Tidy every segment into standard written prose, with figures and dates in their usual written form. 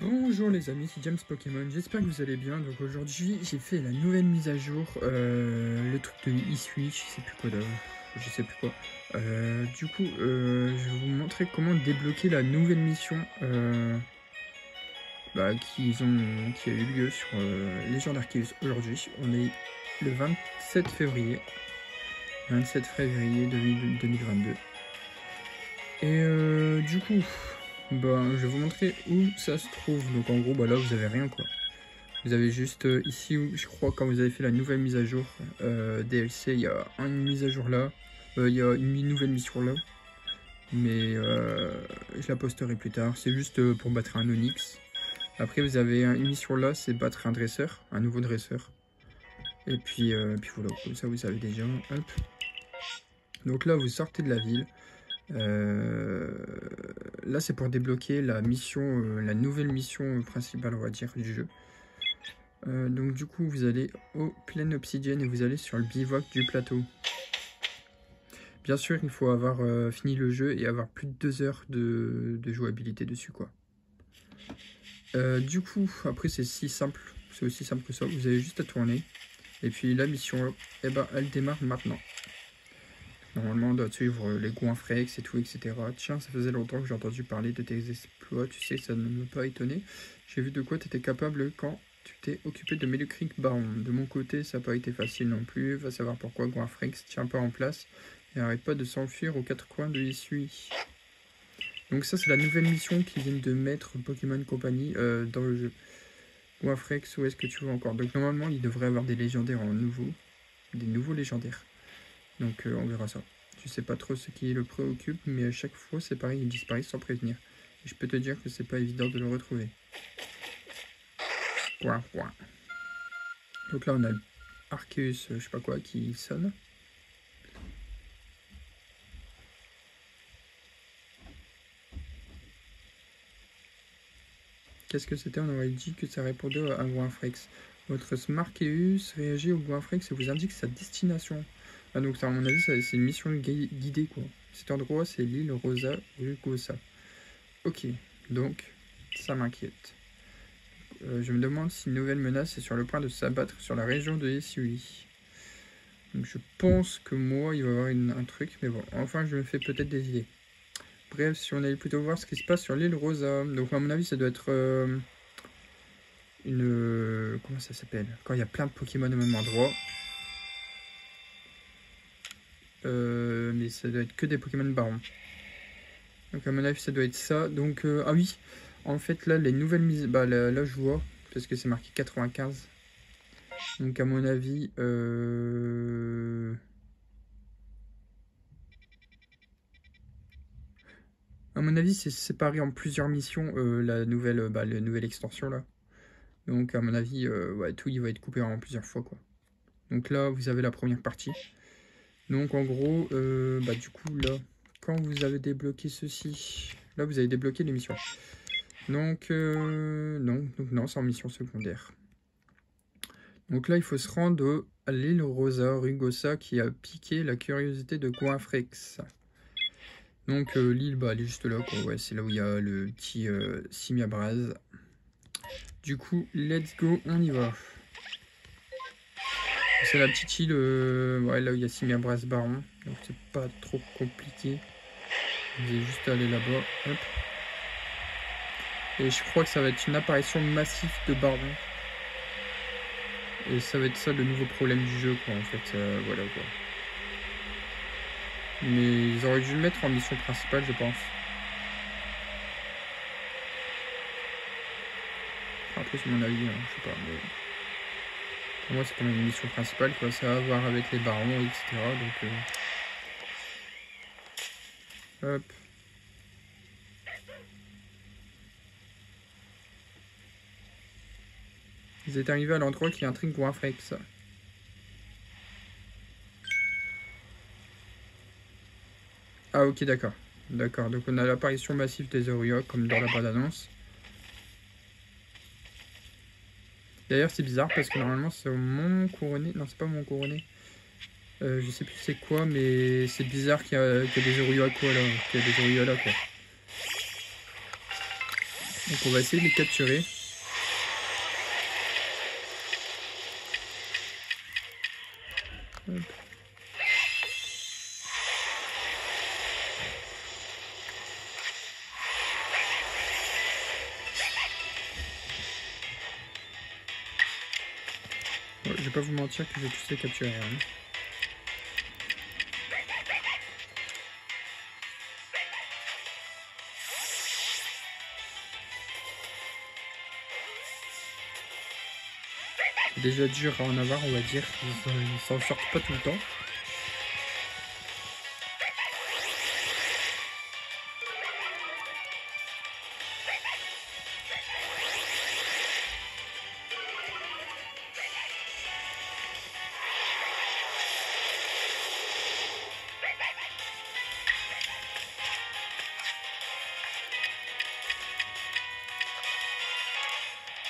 Bonjour les amis, c'est James Pokémon, j'espère que vous allez bien. Donc aujourd'hui j'ai fait la nouvelle mise à jour, le truc de e-switch, je sais plus quoi. Je vais vous montrer comment débloquer la nouvelle mission qui a eu lieu sur Légion d'Arceus aujourd'hui. On est le 27 février 2022. Et je vais vous montrer où ça se trouve. Donc en gros, là vous avez rien quoi. Vous avez juste ici où je crois quand vous avez fait la nouvelle mise à jour DLC, il y a une mise à jour là, il y a une nouvelle mission là, mais je la posterai plus tard. C'est juste pour battre un Onix. Après vous avez une mission là, c'est battre un dresseur, un nouveau dresseur. Et puis voilà, comme ça vous savez déjà. Hop. Donc là vous sortez de la ville. Là c'est pour débloquer la mission, la nouvelle mission principale on va dire du jeu. Donc du coup vous allez au Plaine Obsidienne et vous allez sur le bivouac du plateau. Bien sûr il faut avoir fini le jeu et avoir plus de 2 heures de jouabilité dessus quoi. Du coup après c'est aussi simple que ça, vous avez juste à tourner. Et puis la mission elle démarre maintenant. Normalement, on doit suivre les Goinfrex et tout, etc. Tiens, ça faisait longtemps que j'ai entendu parler de tes exploits. Tu sais, ça ne m'a pas étonné. J'ai vu de quoi tu étais capable quand tu t'es occupé de Melucric Baron. De mon côté, ça n'a pas été facile non plus. Va savoir pourquoi Goinfrex tient pas en place et arrête pas de s'enfuir aux quatre coins de l'issue. Donc ça, c'est la nouvelle mission qu'ils viennent de mettre Pokémon Company dans le jeu. Goinfrex, où est-ce que tu vas encore? Donc normalement, il devrait avoir des légendaires des nouveaux légendaires. Donc on verra ça. Je sais pas trop ce qui le préoccupe, mais à chaque fois c'est pareil, il disparaît sans prévenir. Et je peux te dire que c'est pas évident de le retrouver. Donc là on a Arceus, je sais pas quoi, qui sonne. Qu'est-ce que c'était? On aurait dit que ça répondait à Goinfrex. Votre Smarkeus réagit au Goinfrex et vous indique sa destination. Ah donc ça, à mon avis c'est une mission guidée quoi. Cet endroit c'est l'île Rosa Rugosa. Ok, donc ça m'inquiète. Je me demande si une nouvelle menace est sur le point de s'abattre sur la région de Hisui. Donc je pense que moi il va y avoir un truc, mais bon, enfin je me fais peut-être des idées. Bref, si on allait plutôt voir ce qui se passe sur l'île Rosa. Donc à mon avis ça doit être comment ça s'appelle? Quand il y a plein de Pokémon au même endroit. Mais ça doit être que des Pokémon Baron. Donc à mon avis ça doit être ça. Donc ah oui, en fait là les nouvelles mises, là je vois parce que c'est marqué 95. Donc à mon avis c'est séparé en plusieurs missions la nouvelle extension là. Donc à mon avis ouais, tout il va être coupé en plusieurs fois quoi. Donc là vous avez la première partie. Donc en gros, du coup là, quand vous avez débloqué ceci, là vous avez débloqué les missions. Donc non, c'est en mission secondaire. Donc là il faut se rendre à l'île Rosa Rugosa qui a piqué la curiosité de Goinfrex. Donc l'île, elle est juste là quoi, ouais, c'est là où il y a le petit Simiabraz. Du coup, let's go, on y va. C'est la petite île ouais, là où il y a Simiabraz Baron. Donc c'est pas trop compliqué. Vous allez juste aller là-bas. Hop. Et je crois que ça va être une apparition massive de Baron. Et ça va être ça le nouveau problème du jeu quoi en fait. Voilà quoi. Mais ils auraient dû le mettre en mission principale je pense. Après c'est mon avis, hein, je sais pas. Mais... pour moi c'est quand même une mission principale quoi. Ça a à voir avec les barons etc. Donc hop. Vous êtes arrivé à l'endroit qui intrigue Goinfrex. Ah ok d'accord. D'accord, donc on a l'apparition massive des Auriok comme dans la bande-annonce. D'ailleurs c'est bizarre parce que normalement c'est au Mont Couronné. Non c'est pas Mont Couronné. Je sais plus c'est quoi mais c'est bizarre qu'il y a des Auriok là. Qu'il y a des Auriok là quoi. Donc on va essayer de les capturer. Hop. Bon, je vais pas vous mentir que je vais tous les capturer. Hein. C'est déjà dur à en avoir, on va dire. Ils s'en sortent pas tout le temps.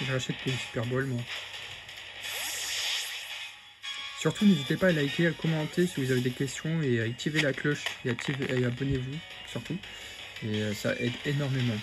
Je rachète les Super Bowl, moi. Surtout, n'hésitez pas à liker, à commenter si vous avez des questions et à activer la cloche et abonnez-vous, surtout. Et ça aide énormément.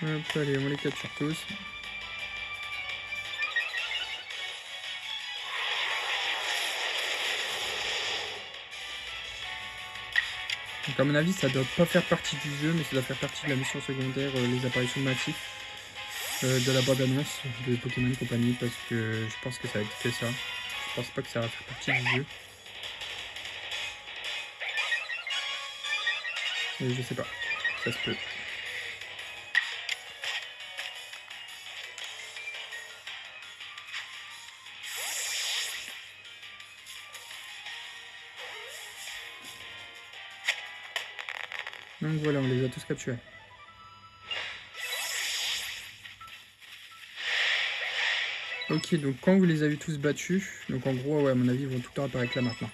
Hop, allez, on les capture tous. Donc à mon avis, ça doit pas faire partie du jeu, mais ça doit faire partie de la mission secondaire, les apparitions massives de la bande-annonce de Pokémon Company, parce que je pense que ça va être que ça. Je pense pas que ça va faire partie du jeu. Et je sais pas, ça se peut. Donc voilà, on les a tous capturés. Ok, donc quand vous les avez tous battus, donc en gros, ouais, à mon avis, ils vont tout le temps apparaître là maintenant.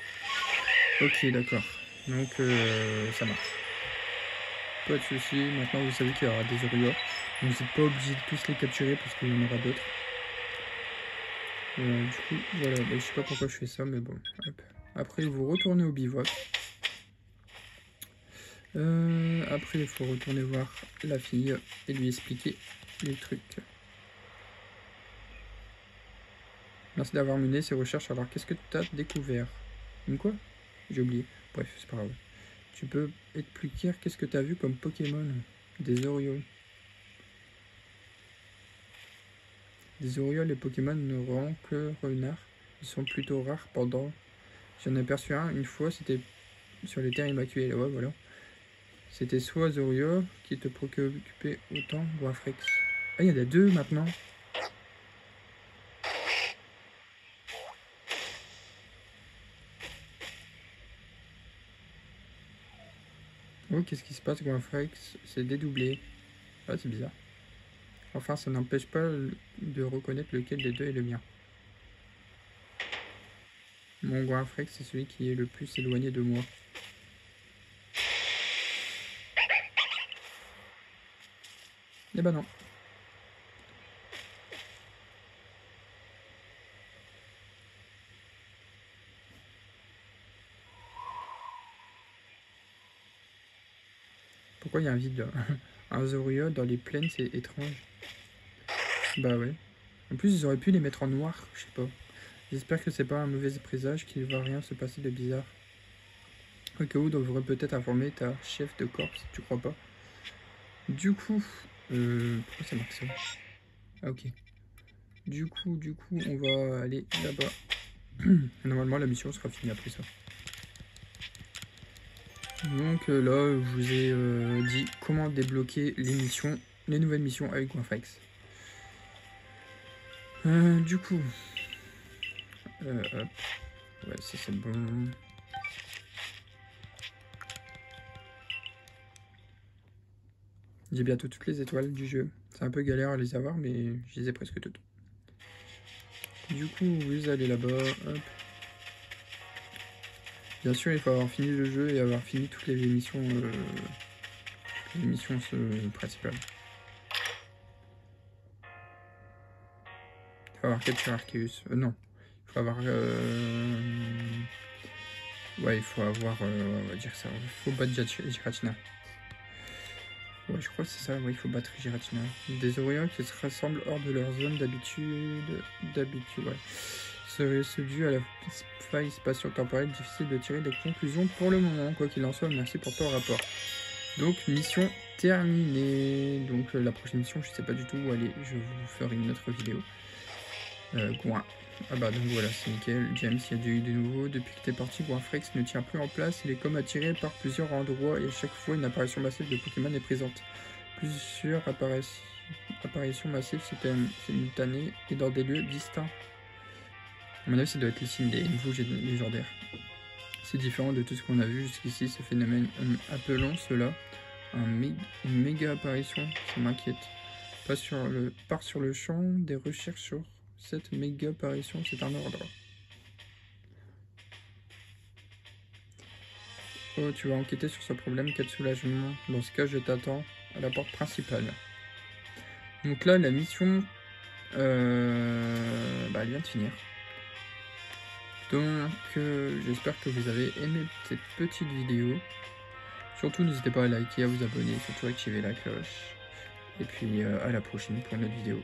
Ok, d'accord. Donc ça marche. Pas de soucis. Maintenant, vous savez qu'il y aura des Orios. Donc vous n'êtes pas obligé de tous les capturer parce qu'il y en aura d'autres. Du coup, voilà. Bah, je sais pas pourquoi je fais ça, mais bon. Hop. Après, vous retournez au bivouac. Après, il faut retourner voir la fille et lui expliquer les trucs. Merci d'avoir mené ces recherches. Alors, qu'est-ce que tu as découvert? Une quoi? J'ai oublié. Bref, c'est pas grave. Tu peux être plus clair? Qu'est-ce que tu as vu comme Pokémon? Des Oriole. Des Orioles, les Pokémon ne rendent que renards. Ils sont plutôt rares pendant... J'en ai aperçu un une fois, c'était sur les terres immaculées. Ouais, voilà. C'était soit Zorio qui te préoccupait autant, ou Afrex. Ah, il y en a deux maintenant. Oh, qu'est-ce qui se passe, Guanfrex? C'est dédoublé. Ah, c'est bizarre. Enfin, ça n'empêche pas de reconnaître lequel des deux est le mien. Mon Guanfrex, c'est celui qui est le plus éloigné de moi. Eh ben non. Pourquoi il y a un vide là? Un Zorio dans les plaines, c'est étrange. Bah ouais. En plus, ils auraient pu les mettre en noir, je sais pas. J'espère que c'est pas un mauvais présage, qu'il va rien se passer de bizarre. Au cas où, devrait peut-être informer ta chef de corps, si tu crois pas. Du coup, pourquoi ça marque ça? Ah ok. Du coup, on va aller là-bas. Normalement, la mission sera finie après ça. Donc là, je vous ai dit comment débloquer les missions, les nouvelles missions avec Guanfrex. Du coup, Hop. Ouais, ça c'est bon. J'ai bientôt toutes les étoiles du jeu. C'est un peu galère à les avoir, mais je les ai presque toutes. Du coup, vous allez là-bas. Hop. Bien sûr, il faut avoir fini le jeu et avoir fini toutes les missions, principales. Il faut avoir capturé Arceus. Non. Il faut avoir... Ouais, il faut avoir... on va dire ça. Il faut battre Giratina. Ouais, je crois que c'est ça. Ouais, il faut battre Giratina. Des Orions qui se rassemblent hors de leur zone d'habitude. Ouais. C'est dû à la faille spatio-temporelle. Difficile de tirer des conclusions pour le moment. Quoi qu'il en soit, merci pour ton rapport. Donc, mission terminée. Donc, la prochaine mission, je sais pas du tout où aller. Je vous ferai une autre vidéo. Gouin. Ah bah donc voilà, c'est nickel. James, il y a eu de nouveau. Depuis que t'es parti, Goinfrex ne tient plus en place. Il est comme attiré par plusieurs endroits et à chaque fois une apparition massive de Pokémon est présente. Plusieurs apparitions massives simultanées et dans des lieux distincts. À mon avis, ça doit être les signes des nouveaux légendaires. C'est différent de tout ce qu'on a vu jusqu'ici. Ce phénomène, appelons cela une méga apparition. Ça m'inquiète. Part sur le champ des recherches sur cette méga apparition, c'est un ordre. Oh, tu vas enquêter sur ce problème, quel soulagement. Dans ce cas, je t'attends à la porte principale. Donc là, la mission, elle vient de finir. Donc, j'espère que vous avez aimé cette petite vidéo. Surtout, n'hésitez pas à liker, à vous abonner, surtout activer la cloche. Et puis, à la prochaine pour une autre vidéo.